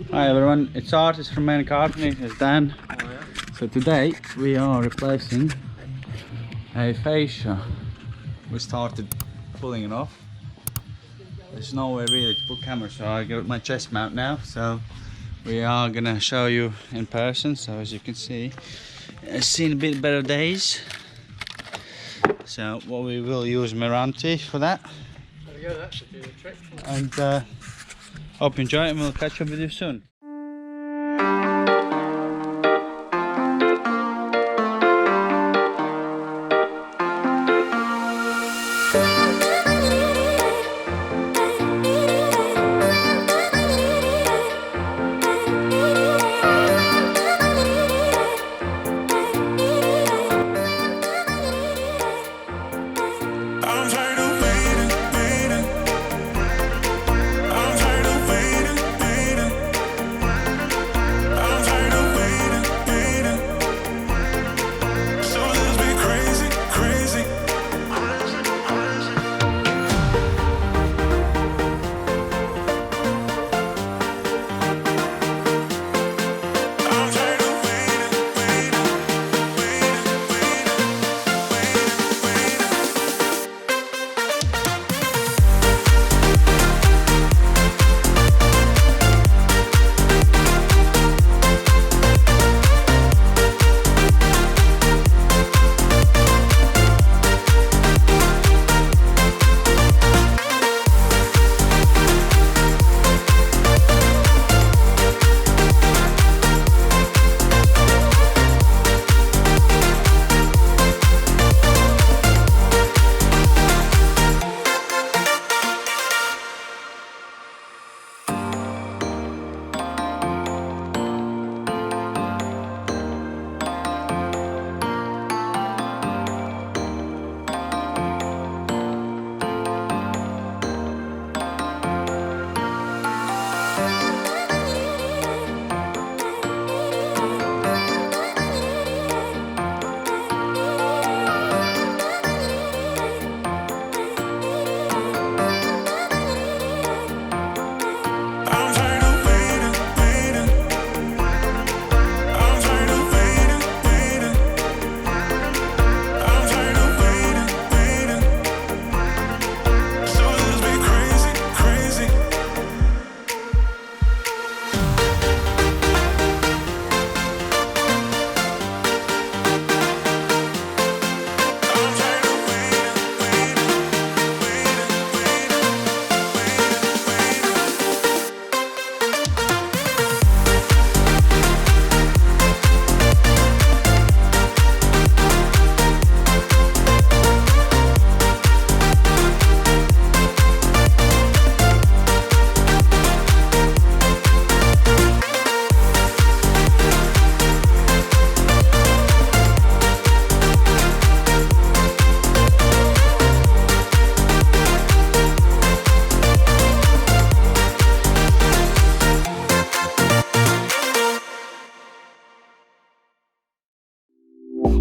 Hi everyone, it's Artist from Man Carpentry, it's Dan. Oh, yeah. So today we are replacing a fascia. We started pulling it off. There's nowhere really to put camera, so I got my chest mount now. So we are gonna show you in person. So as you can see, it's seen a bit better days. So what we will use meranti for that. There we go, that should do the trick. And hope you enjoy it, and we'll catch up with you soon.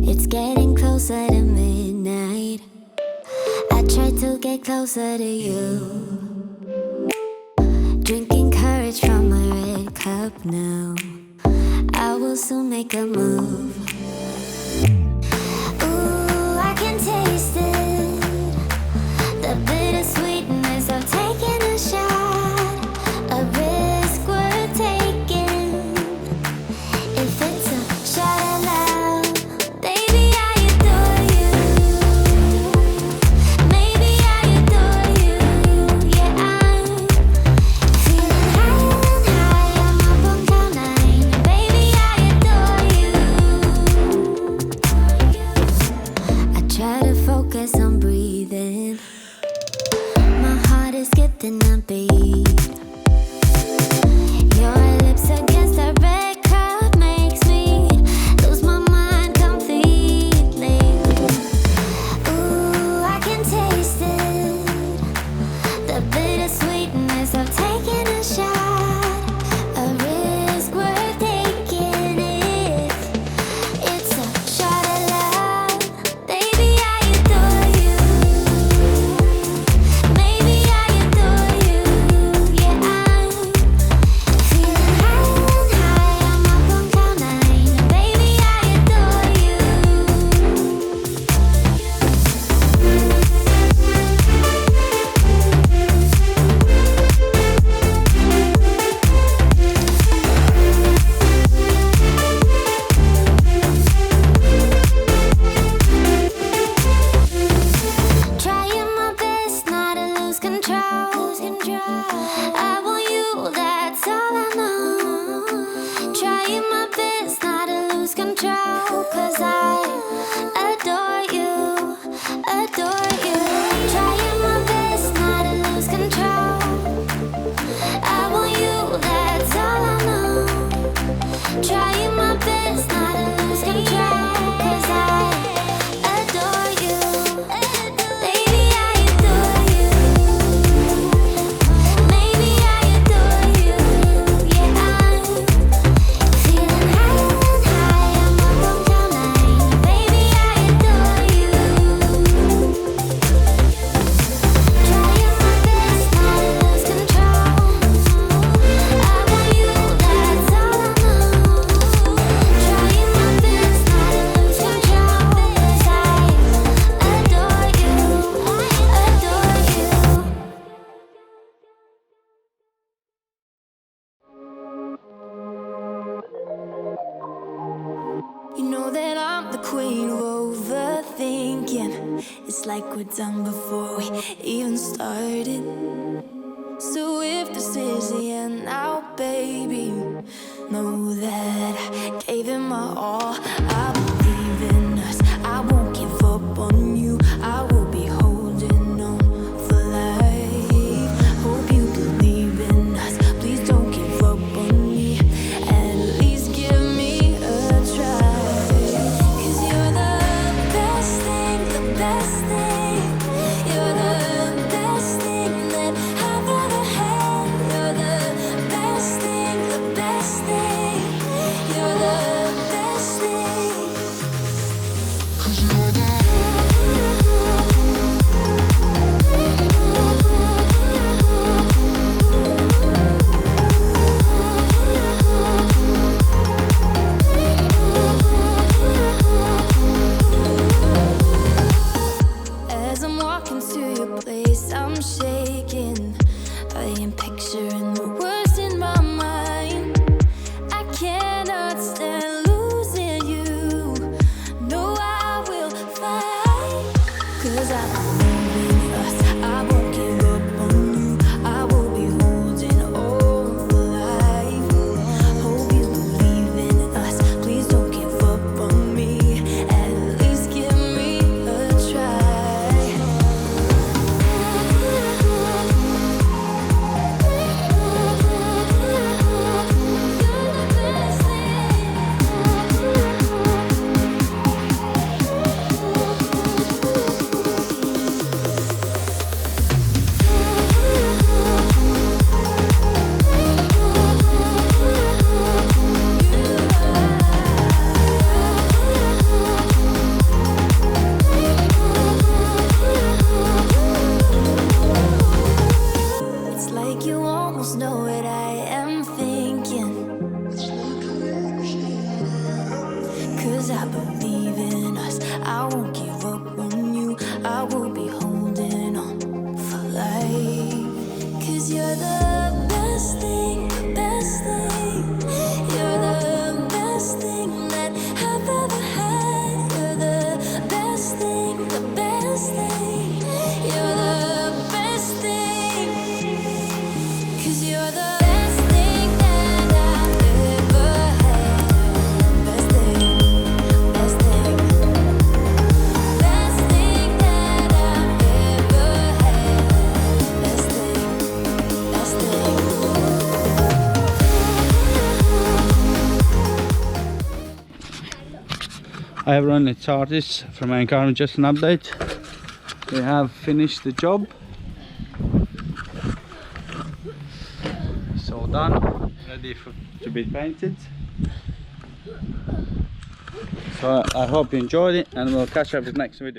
It's getting closer to midnight. I try to get closer to you. Drinking courage from my red cup now. I will soon make a move. Ooh, I can taste it. The bittersweetness of taking a shot. A risk worth taking. If it's a shot at love, baby, I adore you. Maybe I adore you. Yeah, I'm feeling high and high. I'm up on cloud nine. Baby, I adore you. queen of overthinking. It's like we're done before we even started. So if this is the end now, baby, know that I gave it my all. I believe in us, I won't give up on you. I will be holding on for life. Hope you believe in us, please don't give up on me. At least give me a try. 'Cause you're the best thing, the best thing. You're the best thing that I've ever had. You're the best thing, the best thing. You're the best thing. 'Cause you're the As I'm walking to your place, I'm shaking. I am picturing the words in my mind. I cannot stand losing you. No, I will fight. 'Cause I believe in us, I won't give up on you. I will be holding on for life. Hope you believe in us, please don't give up on me. At least give me a try. It's like you almost know what I am thinking. 'Cause I believe in us, I won't give up on you. I will be holding on for life. 'Cause you're the best thing, the best thing. You're the best thing that I've ever had. You're the best thing, the best thing. You're the best thing. 'Cause you're the best thing that I've ever had. Best thing, best thing. Best thing that I've ever had. Best thing, best thing. I have run the charges from my car, just an update. We have finished the job. It's all done, ready to be painted. So I hope you enjoyed it, and we'll catch up with the next video.